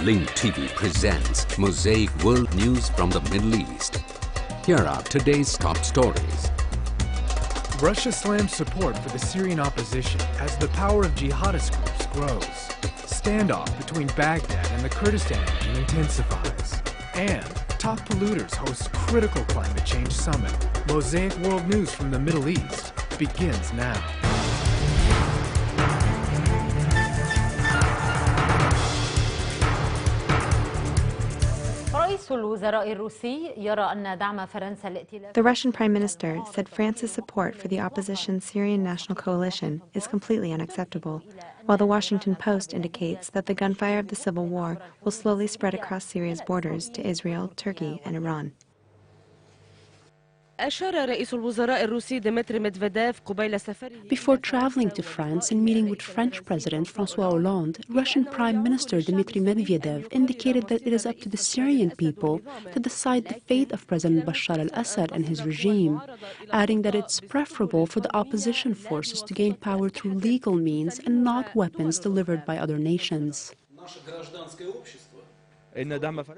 Link TV presents Mosaic World News from the Middle East. Here are today's top stories. Russia slams support for the Syrian opposition as the power of jihadist groups grows. Standoff between Baghdad and the Kurdistan region intensifies. And top polluters host critical climate change summit. Mosaic World News from the Middle East begins now. The Russian Prime Minister said France's support for the opposition Syrian National Coalition is completely unacceptable, while the Washington Post indicates that the gunfire of the civil war will slowly spread across Syria's borders to Israel, Turkey, and Iran. Before traveling to France and meeting with French President François Hollande, Russian Prime Minister Dmitry Medvedev indicated that it is up to the Syrian people to decide the fate of President Bashar al-Assad and his regime, adding that it's preferable for the opposition forces to gain power through legal means and not weapons delivered by other nations.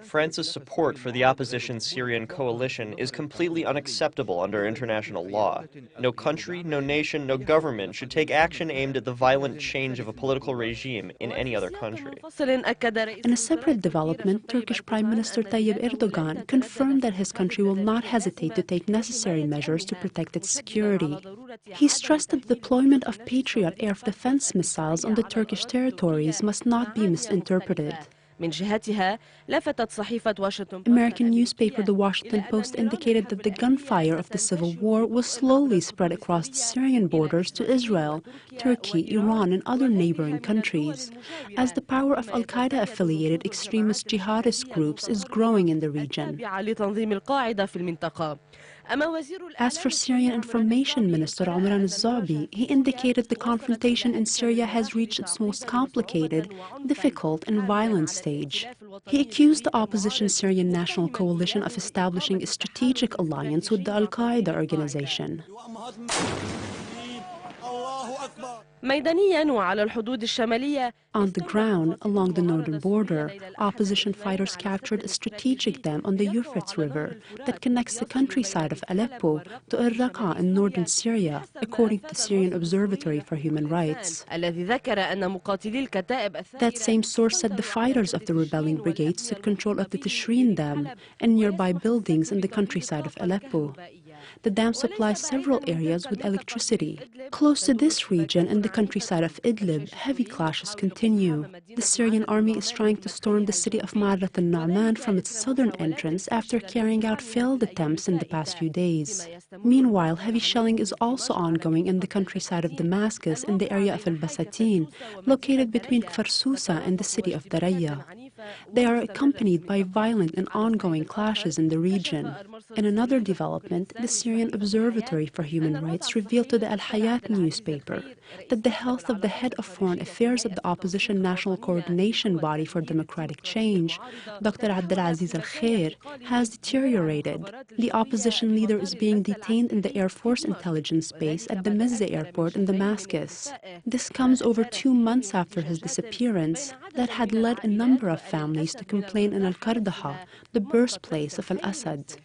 France's support for the opposition Syrian coalition is completely unacceptable under international law. No country, no nation, no government should take action aimed at the violent change of a political regime in any other country. In a separate development, Turkish Prime Minister Tayyip Erdogan confirmed that his country will not hesitate to take necessary measures to protect its security. He stressed that the deployment of Patriot air defense missiles on the Turkish territories must not be misinterpreted. American newspaper The Washington Post indicated that the gunfire of the civil war will slowly spread across the Syrian borders to Israel, Turkey, Iran, and other neighboring countries, as the power of al-Qaeda-affiliated extremist jihadist groups is growing in the region. As for Syrian Information Minister Omran al-Zabi, he indicated the confrontation in Syria has reached its most complicated, difficult, and violent stage. He accused the opposition Syrian National Coalition of establishing a strategic alliance with the al-Qaeda organization. On the ground, along the northern border, opposition fighters captured a strategic dam on the Euphrates River that connects the countryside of Aleppo to Al-Raqqa in northern Syria, according to the Syrian Observatory for Human Rights. That same source said the fighters of the rebelling brigades took control of the Tishreen Dam and nearby buildings in the countryside of Aleppo. The dam supplies several areas with electricity. Close to this region in the countryside of Idlib, heavy clashes continue. The Syrian army is trying to storm the city of Ma'arat al-Nu'man from its southern entrance after carrying out failed attempts in the past few days. Meanwhile, heavy shelling is also ongoing in the countryside of Damascus in the area of al-Basatin, located between Kfar Sousa and the city of Daraya. They are accompanied by violent and ongoing clashes in the region. In another development, the Syrian Observatory for Human Rights revealed to the Al-Hayat newspaper that the health of the head of foreign affairs of the opposition National Coordination Body for Democratic Change, Dr. Abdelaziz Al-Khair, has deteriorated. The opposition leader is being detained in the Air Force intelligence base at the Mezze airport in Damascus. This comes over 2 months after his disappearance that had led a number of families to complain in Al-Qardaha, the birthplace of al-Assad.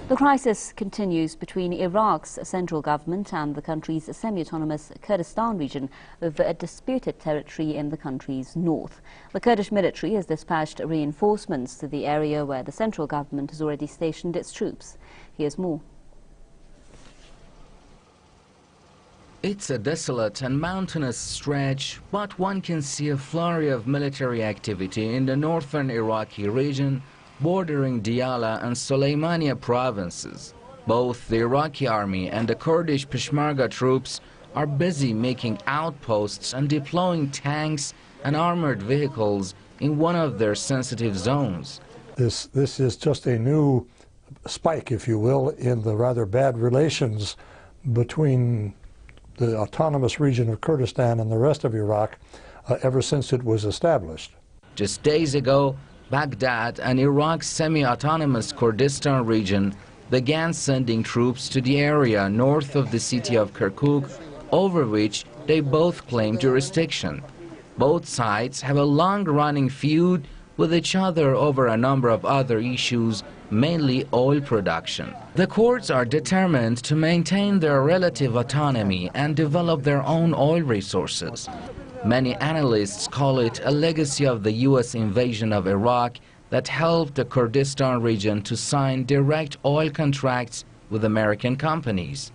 The crisis continues between Iraq's central government and the country's semi-autonomous Kurdistan region over a disputed territory in the country's north. The Kurdish military has dispatched reinforcements to the area where the central government has already stationed its troops. Here's more. It's a desolate and mountainous stretch, but one can see a flurry of military activity in the northern Iraqi region bordering Diyala and Suleimania provinces. Both the Iraqi army and the Kurdish Peshmerga troops are busy making outposts and deploying tanks and armored vehicles in one of their sensitive zones. This is just a new spike, if you will, in the rather bad relations between the autonomous region of Kurdistan and the rest of Iraq ever since it was established. Just days ago, Baghdad and Iraq's semi-autonomous Kurdistan region began sending troops to the area north of the city of Kirkuk, over which they both claim jurisdiction. Both sides have a long-running feud with each other over a number of other issues, mainly oil production. The Kurds are determined to maintain their relative autonomy and develop their own oil resources. Many analysts call it a legacy of the U.S. invasion of Iraq that helped the Kurdistan region to sign direct oil contracts with American companies.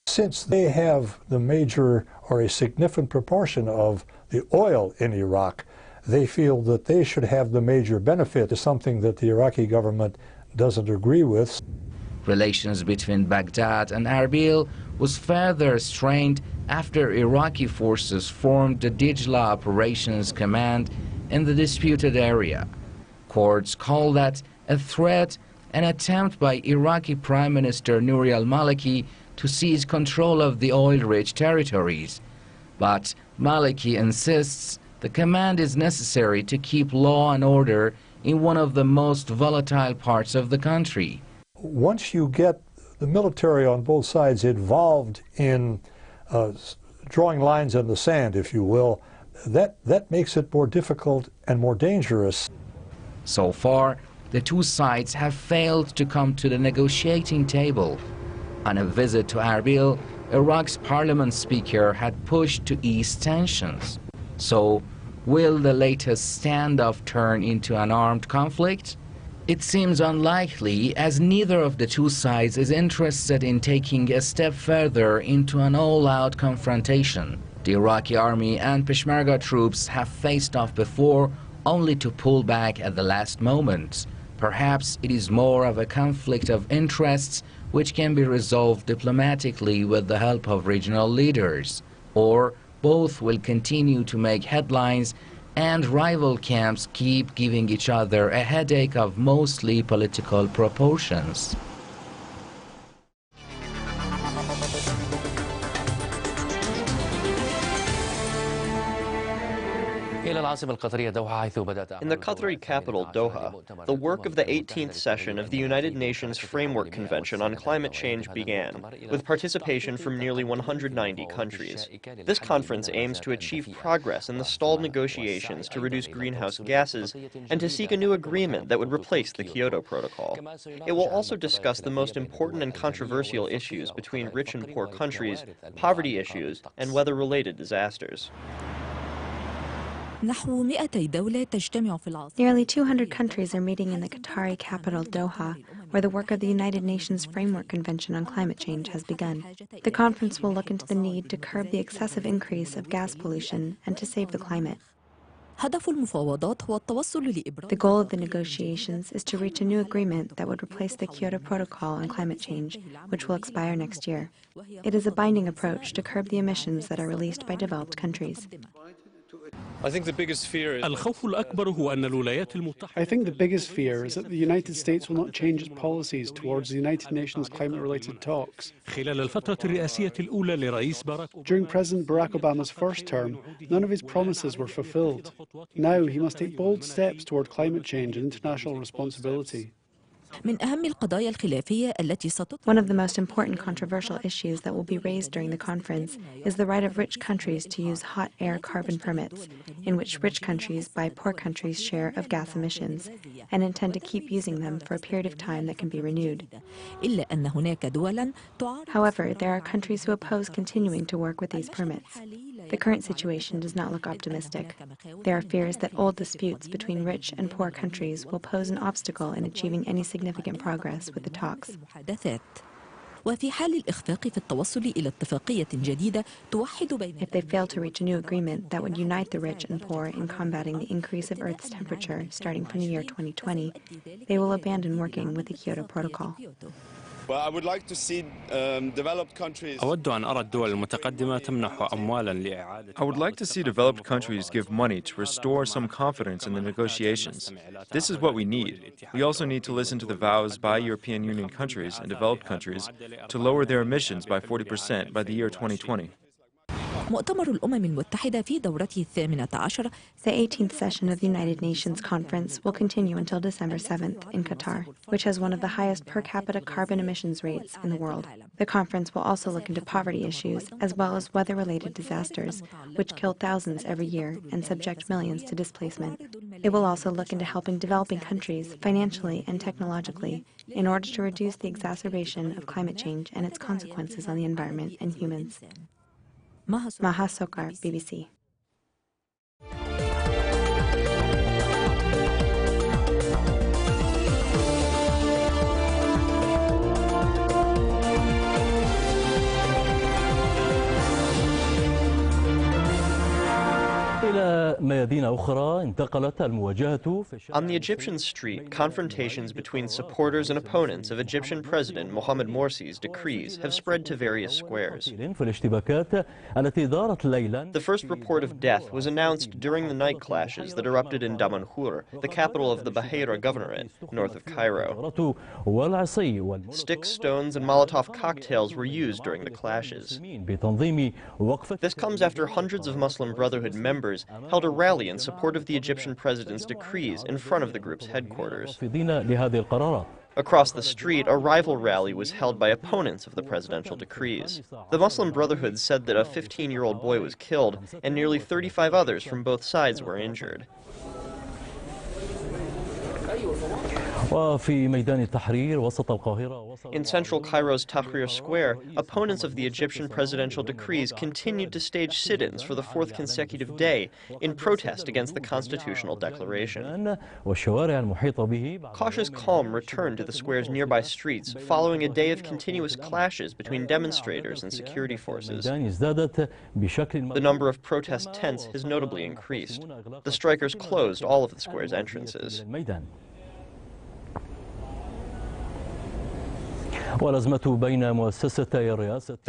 Since they have the major or a significant proportion of the oil in Iraq, they feel that they should have the major benefit, is something that the Iraqi government doesn't agree with. Relations between Baghdad and Erbil was further strained after Iraqi forces formed the Dijla Operations Command in the disputed area. Kurds call that a threat, an attempt by Iraqi Prime Minister Nouri al-Maliki to seize control of the oil-rich territories. But Maliki insists the command is necessary to keep law and order in one of the most volatile parts of the country. Once you get the military on both sides involved in drawing lines in the sand, if you will, that makes it more difficult and more dangerous. So far, the two sides have failed to come to the negotiating table. On a visit to Erbil, Iraq's parliament speaker had pushed to ease tensions. So, will the latest standoff turn into an armed conflict? It seems unlikely, as neither of the two sides is interested in taking a step further into an all-out confrontation. The Iraqi army and Peshmerga troops have faced off before, only to pull back at the last moment. Perhaps it is more of a conflict of interests which can be resolved diplomatically with the help of regional leaders. Or both will continue to make headlines and rival camps keep giving each other a headache of mostly political proportions. In the Qatari capital, Doha, the work of the 18th session of the United Nations Framework Convention on Climate Change began, with participation from nearly 190 countries. This conference aims to achieve progress in the stalled negotiations to reduce greenhouse gases and to seek a new agreement that would replace the Kyoto Protocol. It will also discuss the most important and controversial issues between rich and poor countries, poverty issues, and weather-related disasters. Nearly 200 countries are meeting in the Qatari capital, Doha, where the work of the United Nations Framework Convention on Climate Change has begun. The conference will look into the need to curb the excessive increase of gas pollution and to save the climate. The goal of the negotiations is to reach a new agreement that would replace the Kyoto Protocol on climate change, which will expire next year. It is a binding approach to curb the emissions that are released by developed countries. I think the biggest fear is that the United States will not change its policies towards the United Nations climate-related talks. During President Barack Obama's first term, none of his promises were fulfilled. Now he must take bold steps toward climate change and international responsibility. One of the most important controversial issues that will be raised during the conference is the right of rich countries to use hot air carbon permits, in which rich countries buy poor countries' share of gas emissions and intend to keep using them for a period of time that can be renewed. However, there are countries who oppose continuing to work with these permits. The current situation does not look optimistic. There are fears that old disputes between rich and poor countries will pose an obstacle in achieving any significant progress with the talks. If they fail to reach a new agreement that would unite the rich and poor in combating the increase of Earth's temperature starting from the year 2020, they will abandon working with the Kyoto Protocol. Well, I would like to see developed countries. I would like to see developed countries give money to restore some confidence in the negotiations. This is what we need. We also need to listen to the vows by European Union countries and developed countries to lower their emissions by 40% by the year 2020. مؤتمر الأمم المتحدة في دورته 18. The 18th session of the United Nations Conference will continue until December 7th in Qatar, which has one of the highest per capita carbon emissions rates in the world. The conference will also look into poverty issues as well as weather-related disasters, which kill thousands every year and subject millions to displacement. It will also look into helping developing countries financially and technologically in order to reduce the exacerbation of climate change and its consequences on the environment and humans. Maha Sokar, BBC. On the Egyptian street, confrontations between supporters and opponents of Egyptian President Mohamed Morsi's decrees have spread to various squares. The first report of death was announced during the night clashes that erupted in Damanhur, the capital of the Bahira Governorate, north of Cairo. Sticks, stones, and Molotov cocktails were used during the clashes. This comes after hundreds of Muslim Brotherhood members held a rally in support of the Egyptian president's decrees in front of the group's headquarters. Across the street, a rival rally was held by opponents of the presidential decrees. The Muslim Brotherhood said that a 15-year-old boy was killed and nearly 35 others from both sides were injured. In central Cairo's Tahrir Square, opponents of the Egyptian presidential decrees continued to stage sit-ins for the fourth consecutive day in protest against the constitutional declaration. Cautious calm returned to the square's nearby streets following a day of continuous clashes between demonstrators and security forces. The number of protest tents has notably increased. The strikers closed all of the square's entrances. The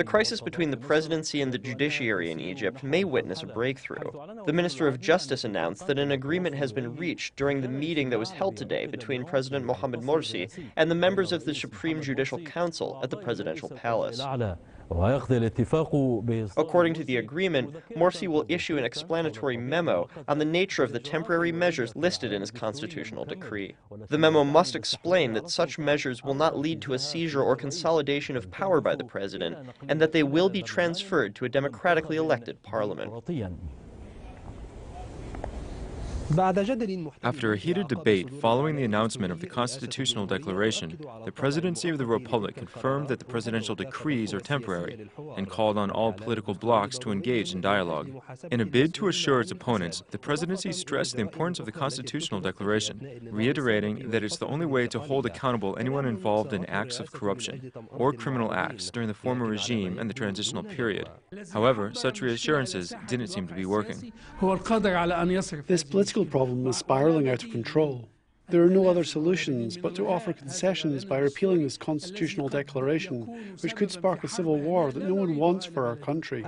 crisis between the presidency and the judiciary in Egypt may witness a breakthrough. The Minister of Justice announced that an agreement has been reached during the meeting that was held today between President Mohamed Morsi and the members of the Supreme Judicial Council at the presidential palace. According to the agreement, Morsi will issue an explanatory memo on the nature of the temporary measures listed in his constitutional decree. The memo must explain that such measures will not lead to a seizure or consolidation of power by the president, and that they will be transferred to a democratically elected parliament. After a heated debate following the announcement of the constitutional declaration, the presidency of the Republic confirmed that the presidential decrees are temporary and called on all political blocs to engage in dialogue. In a bid to assure its opponents, the presidency stressed the importance of the constitutional declaration, reiterating that it's the only way to hold accountable anyone involved in acts of corruption or criminal acts during the former regime and the transitional period. However, such reassurances didn't seem to be working. This political problem is spiralling out of control. There are no other solutions but to offer concessions by repealing this constitutional declaration, which could spark a civil war that no one wants for our country.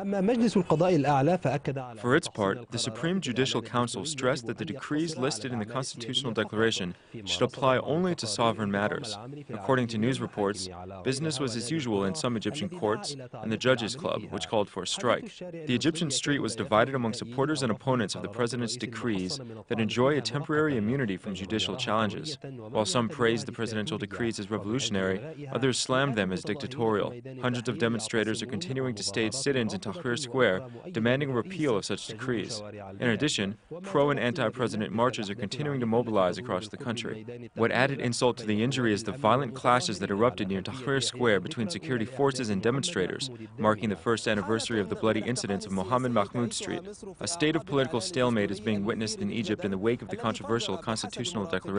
For its part, the Supreme Judicial Council stressed that the decrees listed in the constitutional declaration should apply only to sovereign matters. According to news reports, business was as usual in some Egyptian courts and the Judges Club, which called for a strike. The Egyptian street was divided among supporters and opponents of the president's decrees that enjoy a temporary immunity from judicial challenges. While some praised the presidential decrees as revolutionary, others slammed them as dictatorial. Hundreds of demonstrators are continuing to stage sit-ins in Tahrir Square, demanding a repeal of such decrees. In addition, pro- and anti-president marches are continuing to mobilize across the country. What added insult to the injury is the violent clashes that erupted near Tahrir Square between security forces and demonstrators, marking the first anniversary of the bloody incidents of Mohammed Mahmoud Street. A state of political stalemate is being witnessed in Egypt in the wake of the controversial constitutional declaration,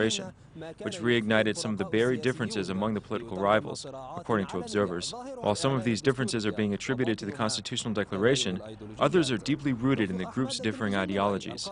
which reignited some of the buried differences among the political rivals, according to observers. While some of these differences are being attributed to the constitutional declaration, others are deeply rooted in the group's differing ideologies.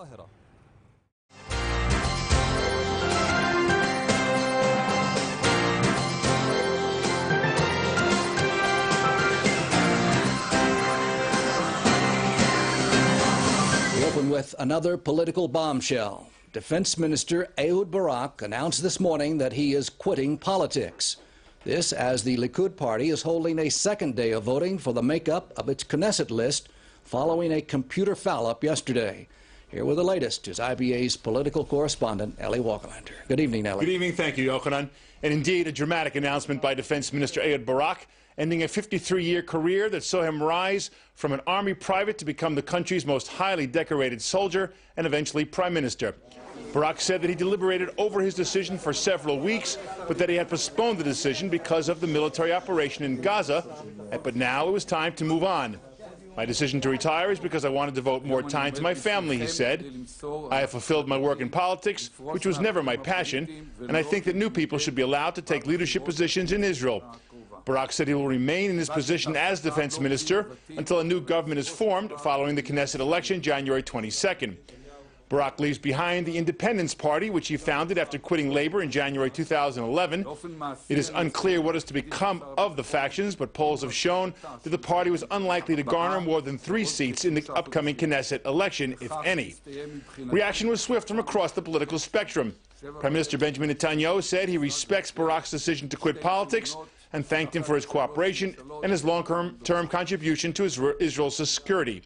We open with another political bombshell. Defense Minister Ehud Barak announced this morning that he is quitting politics. This as the Likud party is holding a second day of voting for the makeup of its Knesset list following a computer foul-up yesterday. Here with the latest is IBA's political correspondent, Ellie Walkelander. Good evening, Ellie. Good evening. Thank you, Yochanan. And indeed, a dramatic announcement by Defense Minister Ehud Barak, ending a 53-year career that saw him rise from an army private to become the country's most highly decorated soldier and eventually prime minister. Barak said that he deliberated over his decision for several weeks, but that he had postponed the decision because of the military operation in Gaza, but now it was time to move on. My decision to retire is because I wanted to devote more time to my family, he said. I have fulfilled my work in politics, which was never my passion, and I think that new people should be allowed to take leadership positions in Israel. Barak said he will remain in his position as defense minister until a new government is formed following the Knesset election January 22nd. Barak leaves behind the Independence Party, which he founded after quitting labor in January 2011. It is unclear what is to become of the factions, but polls have shown that the party was unlikely to garner more than 3 seats in the upcoming Knesset election, if any. Reaction was swift from across the political spectrum. Prime Minister Benjamin Netanyahu said he respects Barak's decision to quit politics and thanked him for his cooperation and his long-term contribution to Israel's security.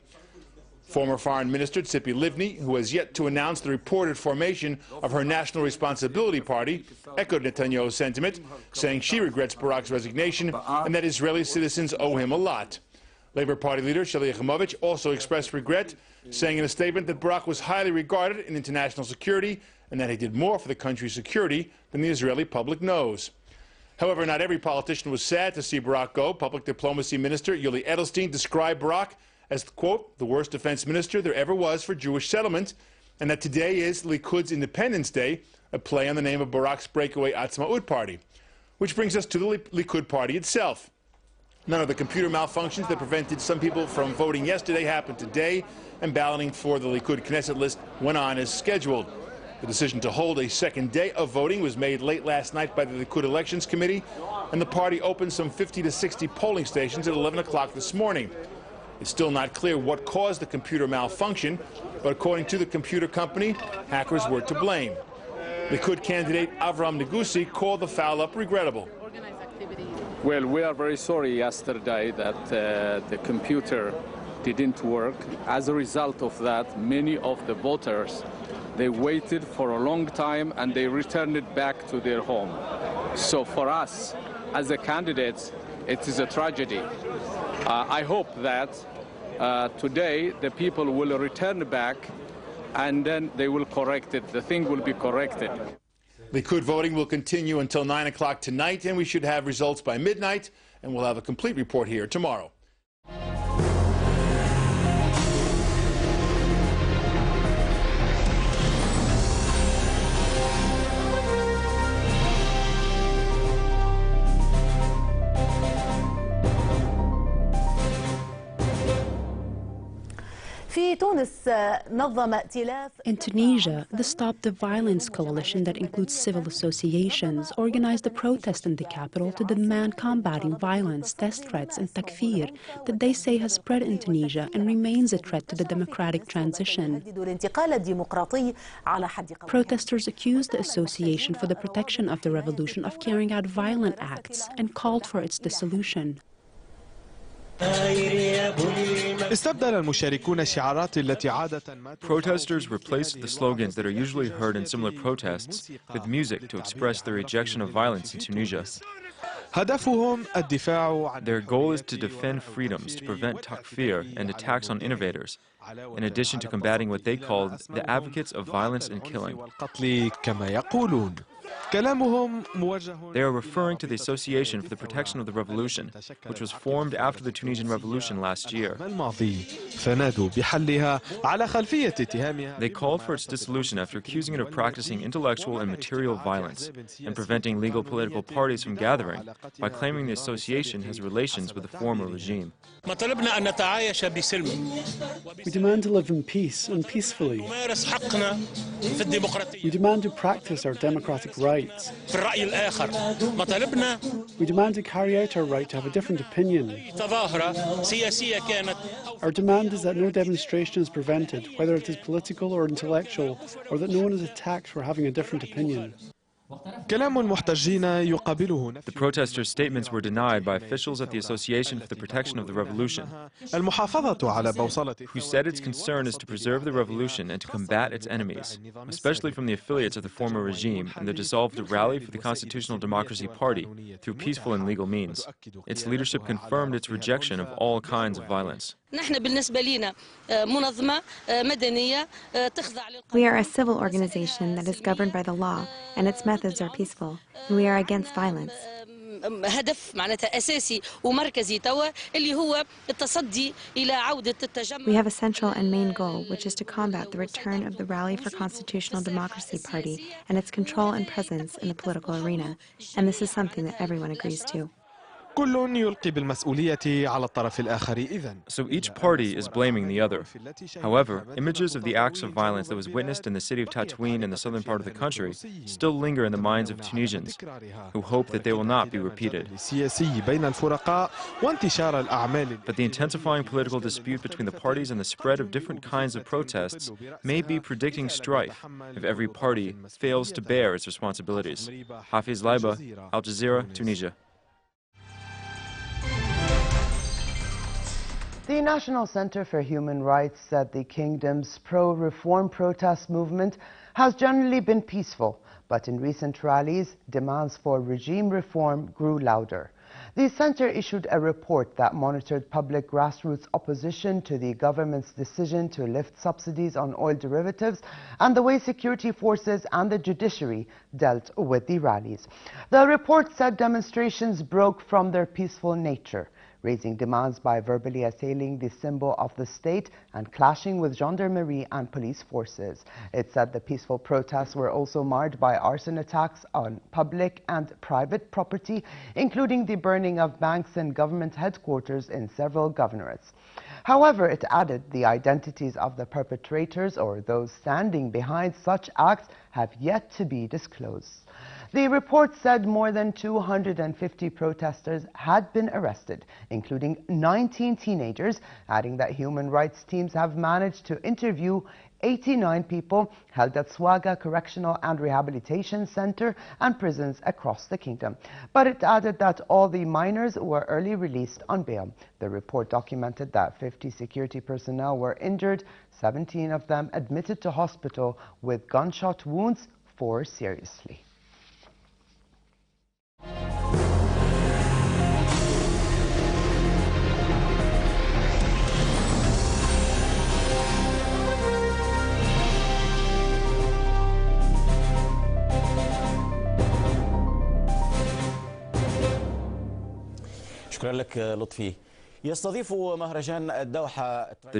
Former Foreign Minister Tzipi Livni, who has yet to announce the reported formation of her National Responsibility Party, echoed Netanyahu's sentiment, saying she regrets Barak's resignation and that Israeli citizens owe him a lot. Labour Party leader Shali Yachimovich also expressed regret, saying in a statement that Barak was highly regarded in international security and that he did more for the country's security than the Israeli public knows. However, not every politician was sad to see Barak go. Public Diplomacy Minister Yuli Edelstein described Barak as, quote, the worst defense minister there ever was for Jewish settlement, and that today is Likud's Independence Day, a play on the name of Barak's breakaway Atzmaut party. Which brings us to the Likud party itself. None of the computer malfunctions that prevented some people from voting yesterday happened today, and balloting for the Likud Knesset list went on as scheduled. The decision to hold a second day of voting was made late last night by the Likud Elections Committee, and the party opened some 50 to 60 polling stations at 11 o'clock this morning. It's still not clear what caused the computer malfunction, but according to the computer company, hackers were to blame. Likud candidate Avram Negusi called the foul-up regrettable. Well, we are very sorry yesterday that the computer didn't work. As a result of that, many of the voters, they waited for a long time and they returned it back to their home. So for us, as a candidates, it is a tragedy. I hope that today the people will return back and then they will correct it. The thing will be corrected. Likud voting will continue until 9 o'clock tonight, and we should have results by midnight, and we'll have a complete report here tomorrow. In Tunisia, the Stop the Violence coalition that includes civil associations organized a protest in the capital to demand combating violence, death threats and takfir that they say has spread in Tunisia and remains a threat to the democratic transition. Protesters accused the Association for the Protection of the Revolution of carrying out violent acts and called for its dissolution. Protesters replaced the slogans that are usually heard in similar protests with music to express their rejection of violence in Tunisia. Their goal is to defend freedoms, to prevent takfir and attacks on innovators, in addition to combating what they called the advocates of violence and killing. They are referring to the Association for the Protection of the Revolution, which was formed after the Tunisian Revolution last year. They called for its dissolution after accusing it of practicing intellectual and material violence and preventing legal political parties from gathering by claiming the association has relations with the former regime. We demand to live in peace and peacefully. We demand to practice our democratic rights. We demand to carry out our right to have a different opinion. Our demand is that no demonstration is prevented, whether it is political or intellectual, or that no one is attacked for having a different opinion. The protesters' statements were denied by officials at the Association for the Protection of the Revolution, who said its concern is to preserve the revolution and to combat its enemies, especially from the affiliates of the former regime, and the dissolved Rally for the Constitutional Democracy Party through peaceful and legal means. Its leadership confirmed its rejection of all kinds of violence. We are a civil organization that is governed by the law, and its methods are peaceful, and we are against violence. We have a central and main goal, which is to combat the return of the Rally for Constitutional Democracy Party and its control and presence in the political arena, and this is something that everyone agrees to. So each party is blaming the other. However, images of the acts of violence that was witnessed in the city of Tatooine in the southern part of the country still linger in the minds of Tunisians, who hope that they will not be repeated. But the intensifying political dispute between the parties and the spread of different kinds of protests may be predicting strife if every party fails to bear its responsibilities. Hafiz Laiba, Al Jazeera, Tunisia. The National Center for Human Rights said the kingdom's pro-reform protest movement has generally been peaceful, but in recent rallies, demands for regime reform grew louder. The center issued a report that monitored public grassroots opposition to the government's decision to lift subsidies on oil derivatives and the way security forces and the judiciary dealt with the rallies. The report said demonstrations broke from their peaceful nature, raising demands by verbally assailing the symbol of the state and clashing with gendarmerie and police forces. It said the peaceful protests were also marred by arson attacks on public and private property, including the burning of banks and government headquarters in several governorates. However, it added the identities of the perpetrators or those standing behind such acts have yet to be disclosed. The report said more than 250 protesters had been arrested, including 19 teenagers, adding that human rights teams have managed to interview 89 people held at Swaga Correctional and Rehabilitation Center and prisons across the kingdom. But it added that all the minors were early released on bail. The report documented that 50 security personnel were injured, 17 of them admitted to hospital with gunshot wounds, 4 seriously. The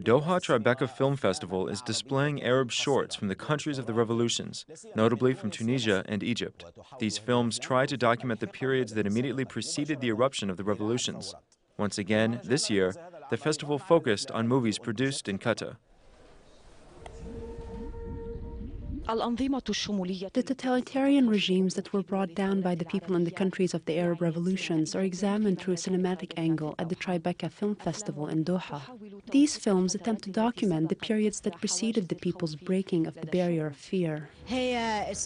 Doha Tribeca Film Festival is displaying Arab shorts from the countries of the revolutions, notably from Tunisia and Egypt. These films try to document the periods that immediately preceded the eruption of the revolutions. Once again, this year, the festival focused on movies produced in Qatar. The totalitarian regimes that were brought down by the people in the countries of the Arab revolutions are examined through a cinematic angle at the Tribeca Film Festival in Doha. These films attempt to document the periods that preceded the people's breaking of the barrier of fear. It's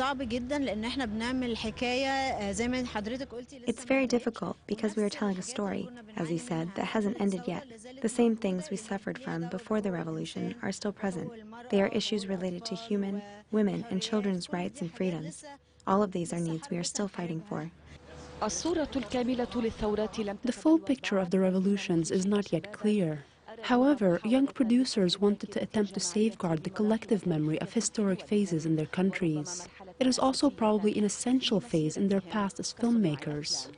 very difficult because we are telling a story, as you said, that hasn't ended yet. The same things we suffered from before the revolution are still present. They are issues related to human, women, and children's rights and freedoms. All of these are needs we are still fighting for. The full picture of the revolutions is not yet clear. However, young producers wanted to attempt to safeguard the collective memory of historic phases in their countries. It is also probably an essential phase in their past as filmmakers.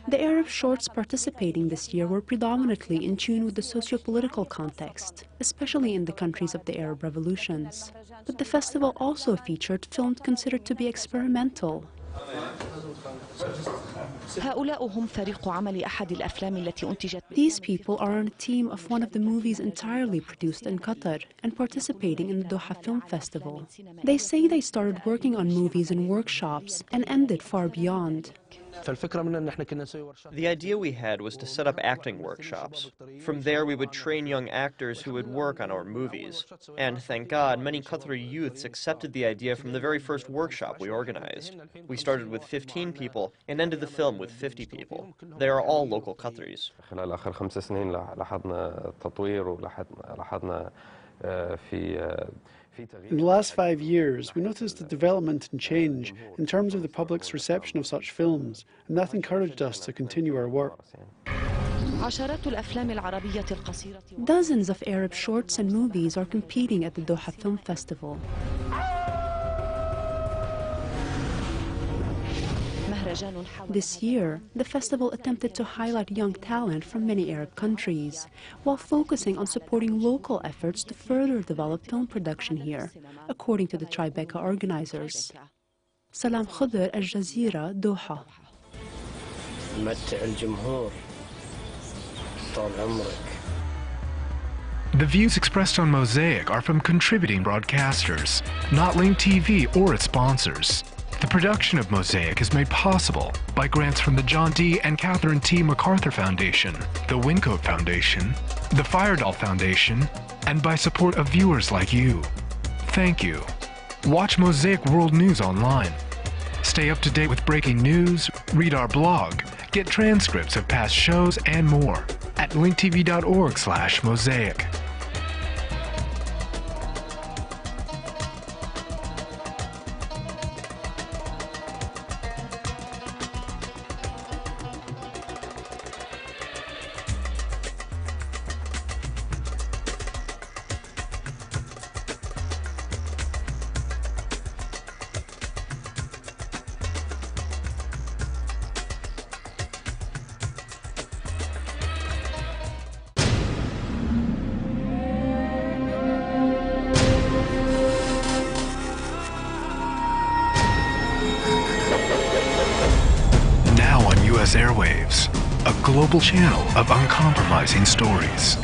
The Arab shorts participating this year were predominantly in tune with the socio-political context, especially in the countries of the Arab revolutions. But the festival also featured films considered to be experimental. These people are on a team of one of the movies entirely produced in Qatar and participating in the Doha Film Festival. They say they started working on movies in workshops and ended far beyond. The idea we had was to set up acting workshops. From there, we would train young actors who would work on our movies. And thank God, many Qatari youths accepted the idea from the very first workshop we organized. We started with 15 people and ended the film with 50 people. They are all local Qataris. In the last 5 years, we noticed a development and change in terms of the public's reception of such films, and that encouraged us to continue our work. Dozens of Arab shorts and movies are competing at the Doha Film Festival. This year, the festival attempted to highlight young talent from many Arab countries, while focusing on supporting local efforts to further develop film production here, according to the Tribeca organizers. Salam Khudr, Al Jazeera, Doha. The views expressed on Mosaic are from contributing broadcasters, not Link TV or its sponsors. The production of Mosaic is made possible by grants from the John D. and Catherine T. MacArthur Foundation, the Wincoat Foundation, the Firedoll Foundation, and by support of viewers like you. Thank you. Watch Mosaic World News online. Stay up to date with breaking news, read our blog, get transcripts of past shows, and more at linktv.org/mosaic. Airwaves, a global channel of uncompromising stories,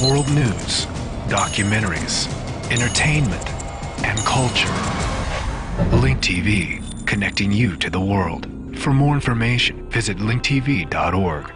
world news, documentaries, entertainment, and culture. Link TV, connecting you to the world. For more information, visit linktv.org.